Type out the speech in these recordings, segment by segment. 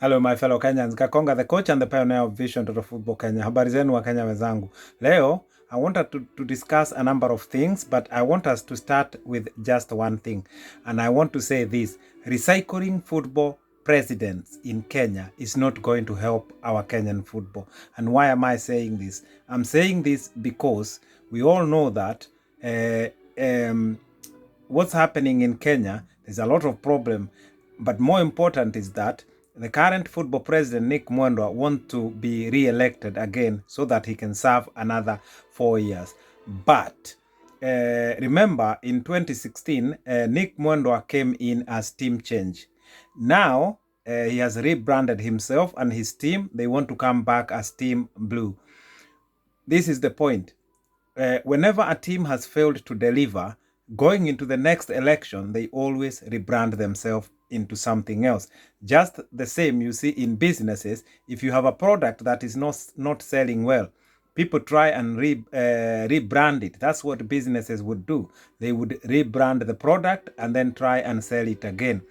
Hello my fellow Kenyans, Kakonga the coach and the pioneer of Vision Total Football Kenya. Habari zenu wa Kenya wenzangu. Leo, I wanted to discuss a number of things, but I want us to start with just one thing. And I want to say this, recycling football presidents in Kenya is not going to help our Kenyan football. And why am I saying this? I'm saying this because we all know that what's happening in Kenya, there's a lot of problem, but more important is that the current football president, Nick Mwendwa, wants to be re-elected again so that he can serve another 4 years. But remember, in 2016, Nick Mwendwa came in as team change. Now, he has rebranded himself and his team. They want to come back as Team Blue. This is the point. Whenever a team has failed to deliver, going into the next election, they always rebrand themselves into something else. Just the same you see in businesses. If you have a product that is not selling well, people try and rebrand it. That's what businesses would do. They would rebrand the product and then try and sell it again.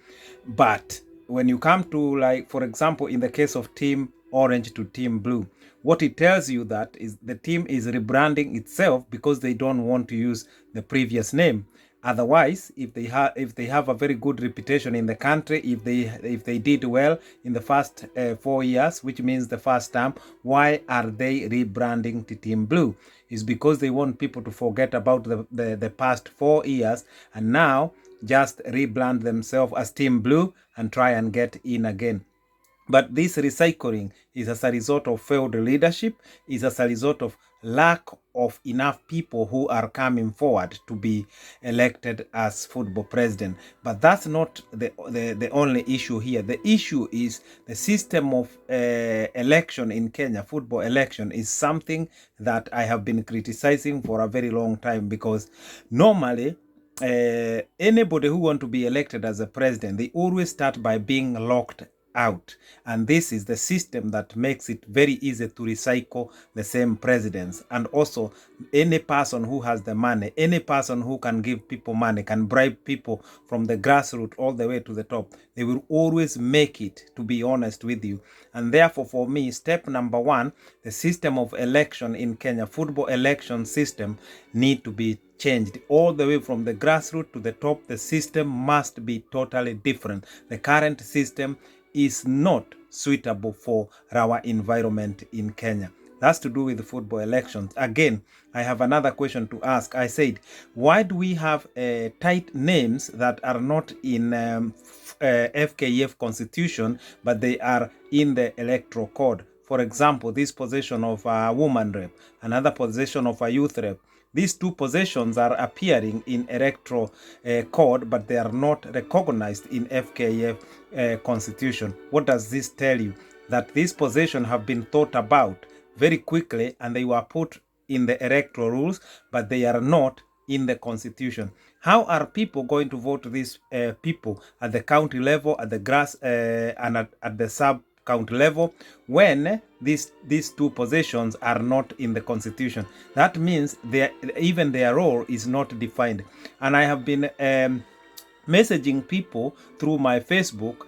But when you come to, like, for example, in the case of Team Orange to Team Blue, what it tells you that is the team is rebranding itself because they don't want to use the previous name. Otherwise, if they have a very good reputation in the country, if they did well in the first 4 years, which means the first term, why are they rebranding to Team Blue? It's because they want people to forget about the past 4 years and now just rebrand themselves as Team Blue and try and get in again. But this recycling is as a result of failed leadership, is as a result of lack of enough people who are coming forward to be elected as football president. But that's not the only issue here. The issue is the system of election in Kenya, football election, is something that I have been criticizing for a very long time, because normally anybody who wants to be elected as a president, they always start by being locked out, and this is the system that makes it very easy to recycle the same presidents. And also, any person who has the money, any person who can give people money, can bribe people from the grassroots all the way to the top, they will always make it, to be honest with you. And therefore, for me, step number one, the system of election in Kenya, football election system, need to be changed all the way from the grassroots to the top. The system must be totally different. The current system is not suitable for our environment in Kenya. That's to do with the football elections. Again, I have another question to ask. I said, why do we have tight names that are not in FKF constitution, but they are in the electoral code? For example, this position of a woman rep, another position of a youth rep. These two positions are appearing in electoral code, but they are not recognized in FKF constitution. What does this tell you? That these positions have been thought about very quickly and they were put in the electoral rules, but they are not in the constitution. How are people going to vote these people at the county level, at the grass and at the sub county level, when these two positions are not in the constitution? That means even their role is not defined. And I have been messaging people through my Facebook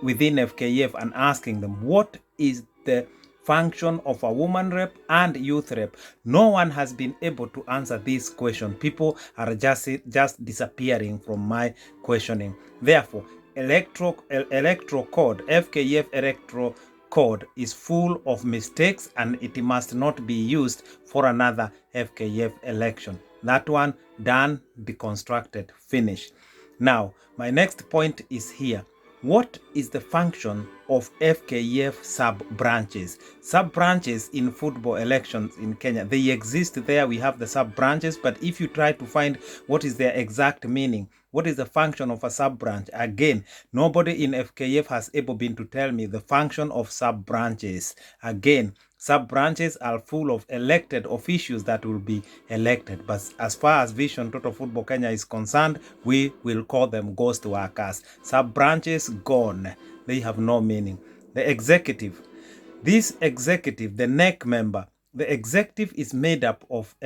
within FKF and asking them, what is the function of a woman rep and youth rep? No one has been able to answer this question. People are just disappearing from my questioning. Therefore, electoral code, FKF electoral code, is full of mistakes and it must not be used for another FKF election. That one, done, deconstructed, finished. Now, my next point is here. What is the function of FKF sub-branches? Sub-branches in football elections in Kenya, they exist there. We have the sub-branches, but if you try to find what is their exact meaning, what is the function of a sub-branch, again, nobody in FKF has ever been to tell me the function of sub-branches. Again, sub-branches are full of elected officials that will be elected. But as far as Vision Total Football Kenya is concerned, we will call them ghost workers. Sub-branches gone. They have no meaning. The executive. This executive, the NEC member, the executive is made up of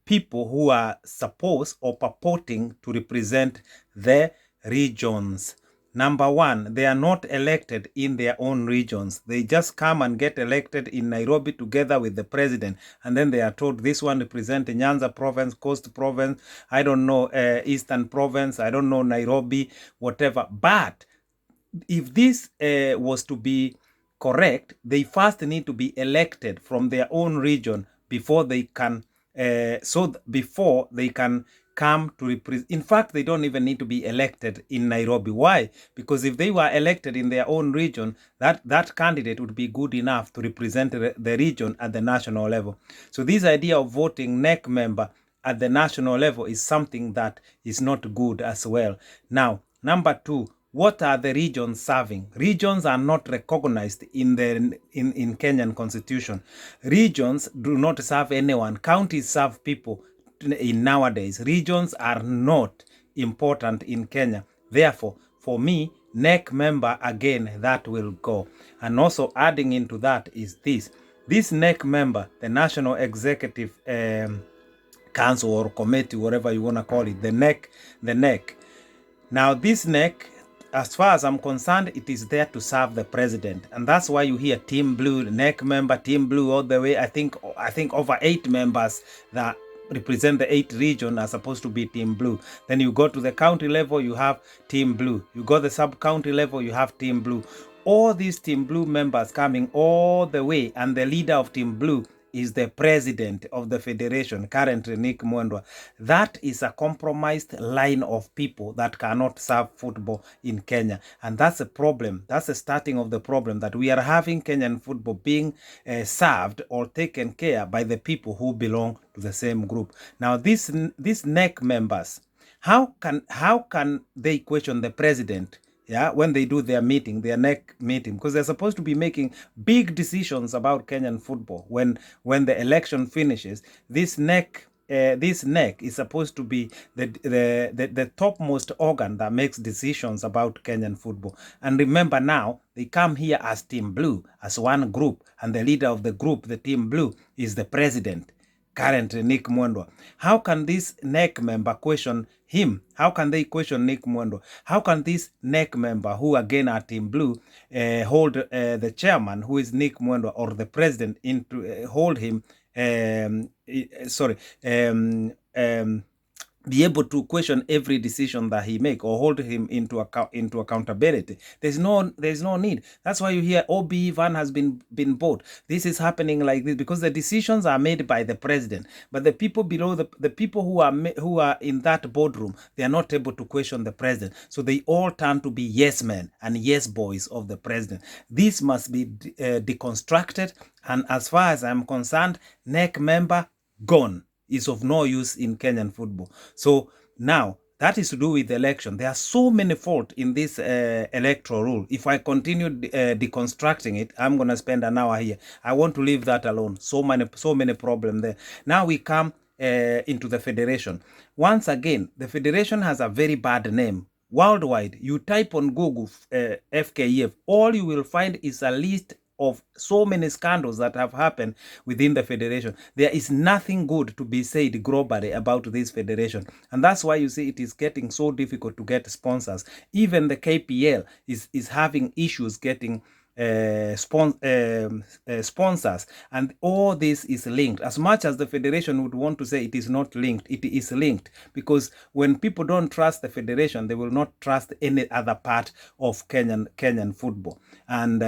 people who are supposed or purporting to represent the regions. Number one, they are not elected in their own regions. They just come and get elected in Nairobi together with the president. And then they are told this one represents Nyanza province, Coast province, I don't know, Eastern province, I don't know, Nairobi, whatever. But if this was to be correct, they first need to be elected from their own region before they can, before they can come to represent. In fact, they don't even need to be elected in Nairobi. Why? Because if they were elected in their own region, that candidate would be good enough to represent the region at the national level. So this idea of voting NEC member at the national level is something that is not good as well. Now, number two, what are the regions serving? Regions are not recognized in Kenyan constitution. Regions do not serve anyone. Counties serve people in nowadays. Regions are not important in Kenya. Therefore, for me, NEC member again, that will go. And also adding into that is this. This NEC member, the National Executive Council or Committee, whatever you want to call it, the NEC. Now this NEC, as far as I'm concerned, it is there to serve the president. And that's why you hear Team Blue, NEC member, Team Blue all the way. I think over 8 members that represent the 8 region are supposed to be Team Blue. Then you go to the county level, you have Team Blue. You go to the sub-county level, you have Team Blue. All these Team Blue members coming all the way, and the leader of Team Blue is the president of the federation, currently Nick Mwendwa. That is a compromised line of people that cannot serve football in Kenya. And that's a problem. That's the starting of the problem, that we are having Kenyan football being served or taken care by the people who belong to the same group. Now, these NEC members, how can they question the president? Yeah, when they do their meeting, their NEC meeting, because they're supposed to be making big decisions about Kenyan football. When the election finishes, this NEC is supposed to be the topmost organ that makes decisions about Kenyan football. And remember now, they come here as Team Blue, as one group, and the leader of the group, the Team Blue, is the president, currently Nick Mwendwa. How can this NEC member question him? How can they question Nick Mwendwa? How can this NEC member, who again are Team Blue, hold the chairman, who is Nick Mwendwa, or the president, into hold him? Be able to question every decision that he make, or hold him into accountability. There's no need. That's why you hear OB van has been bought. This is happening like this because the decisions are made by the president, but the people below, the people who are in that boardroom, they are not able to question the president. So they all turn to be yes men and yes boys of the president. This must be deconstructed. And as far as I'm concerned, NEC member gone is of no use in Kenyan football. So now, that is to do with the election. There are so many faults in this electoral rule. If I continue deconstructing it, I'm going to spend an hour here. I want to leave that alone. So many problems there. Now we come into the federation. Once again, the federation has a very bad name. Worldwide, you type on Google FKF, all you will find is a list of so many scandals that have happened within the federation. There is nothing good to be said globally about this federation. And that's why you see it is getting so difficult to get sponsors. Even the KPL is having issues getting sponsors, and all this is linked. As much as the federation would want to say it is not linked, it is linked, because when people don't trust the federation, they will not trust any other part of Kenyan football. And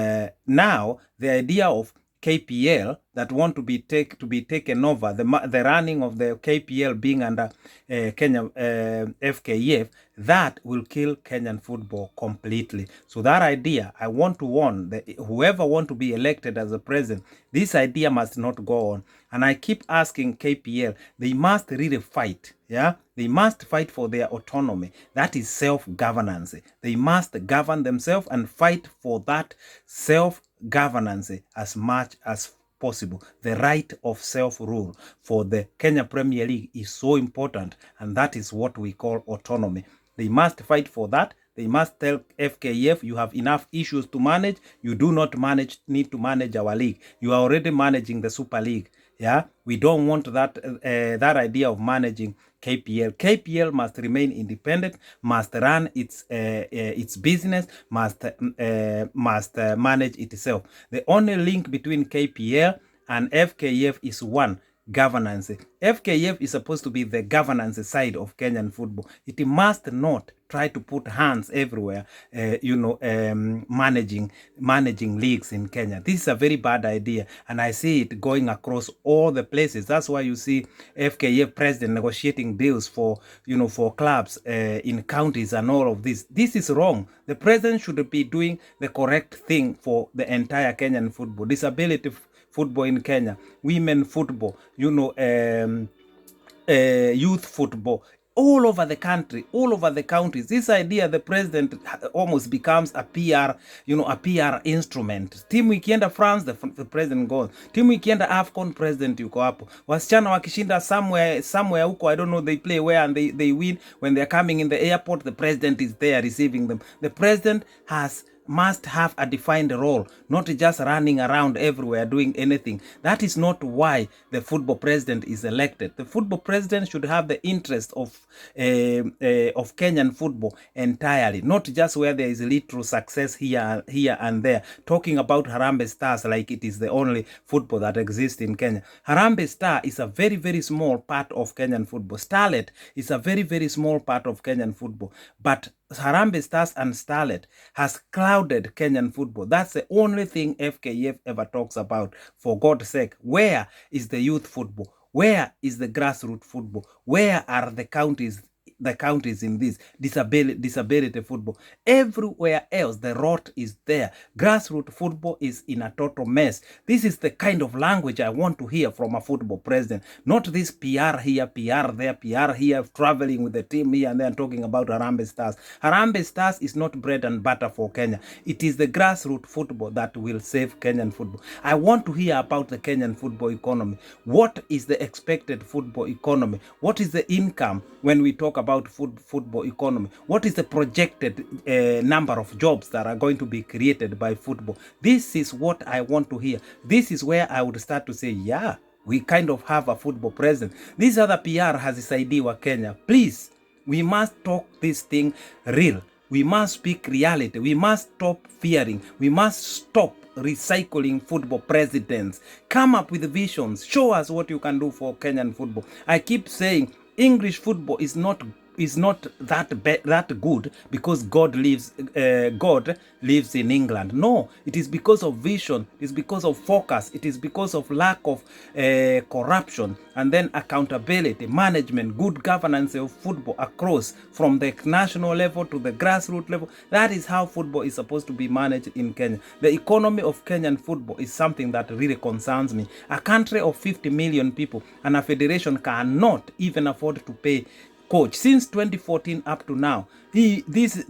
now the idea of KPL that want to be taken over, the running of the KPL being under Kenya FKF, that will kill Kenyan football completely. So that idea, I want to warn that whoever want to be elected as a president, this idea must not go on. And I keep asking KPL, they must really fight. Yeah, they must fight for their autonomy. That is self-governance. They must govern themselves and fight for that self-governance as much as possible. The right of self-rule for the Kenya Premier League is so important, and that is what we call autonomy. They must fight for that. They must tell FKF, you have enough issues to manage. You do not need to manage our league. You are already managing the Super League. Yeah, we don't want that that idea of managing KPL. KPL must remain independent, must run its business, must manage itself. The only link between KPL and FKF is one: governance. FKF is supposed to be the governance side of Kenyan football. It must not try to put hands everywhere, managing leagues in Kenya. This is a very bad idea, and I see it going across all the places. That's why you see FKF president negotiating deals for clubs in counties and all of this. This is wrong. The president should be doing the correct thing for the entire Kenyan football. Disability football in Kenya, women football, youth football, all over the country, all over the counties. This idea, the president almost becomes a PR, a PR instrument. Timu ikienda France, the president goes. Timu ikienda AFCON, president yuko hapo. Wasichana wakishinda somewhere huko, I don't know, they play where and they win. When they're coming in the airport, the president is there receiving them. The president must have a defined role, not just running around everywhere doing anything. That is not why the football president is elected. The football president should have the interest of Kenyan football entirely, not just where there is little success here and there. Talking about Harambee Stars like it is the only football that exists in Kenya. Harambee Star is a very, very small part of Kenyan football. Starlet is a very, very small part of Kenyan football. But Harambee Stars and Starlet has clouded Kenyan football. That's the only thing FKF ever talks about. For God's sake, where is the youth football? Where is the grassroots football? Where are the counties in this disability football? Everywhere else, the rot is there. Grassroots football is in a total mess. This is the kind of language I want to hear from a football president. Not this PR here, PR there, PR here, traveling with the team here and there, talking about Harambee Stars. Harambee Stars is not bread and butter for Kenya. It is the grassroots football that will save Kenyan football. I want to hear about the Kenyan football economy. What is the expected football economy? What is the income when we talk about football economy? What is the projected number of jobs that are going to be created by football? This is what I want to hear. This is where I would start to say, yeah, we kind of have a football president. This other PR has isaidiwa Kenya. Please, we must talk this thing real. We must speak reality. We must stop fearing. We must stop recycling football presidents. Come up with visions. Show us what you can do for Kenyan football. I keep saying English football is not that good because God lives in England. No, it is because of vision, it is because of focus, it is because of lack of corruption, and then accountability, management, good governance of football across from the national level to the grassroots level. That is how football is supposed to be managed in Kenya. The economy of Kenyan football is something that really concerns me. A country of 50 million people and a federation cannot even afford to pay coach. Since 2014 up to now, this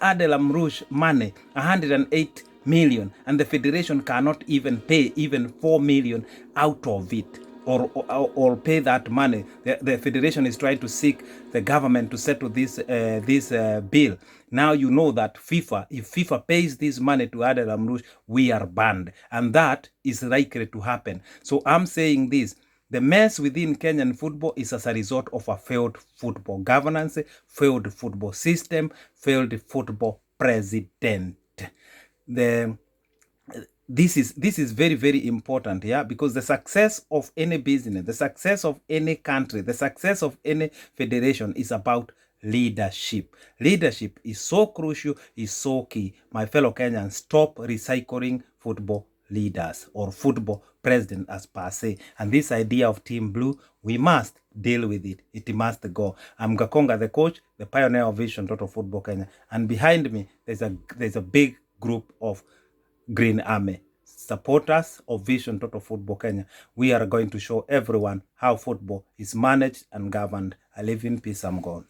Adel Amrouche money, 108 million, and the federation cannot even pay even 4 million out of it, or pay that money. The federation is trying to seek the government to settle this bill. Now you know that if FIFA pays this money to Adel Amrouche, we are banned, and that is likely to happen. So I'm saying this. The mess within Kenyan football is as a result of a failed football governance, failed football system, failed football president. This is very, very important, yeah, because the success of any business, the success of any country, the success of any federation is about leadership. Leadership is so crucial, is so key. My fellow Kenyans, stop recycling football leaders or football president as per se. And this idea of Team Blue, we must deal with it. It must go. I'm Gakonga, the coach, the pioneer of Vision Total Football Kenya. And behind me, there's a big group of Green Army supporters of Vision Total Football Kenya. We are going to show everyone how football is managed and governed. I live in peace. I'm gone.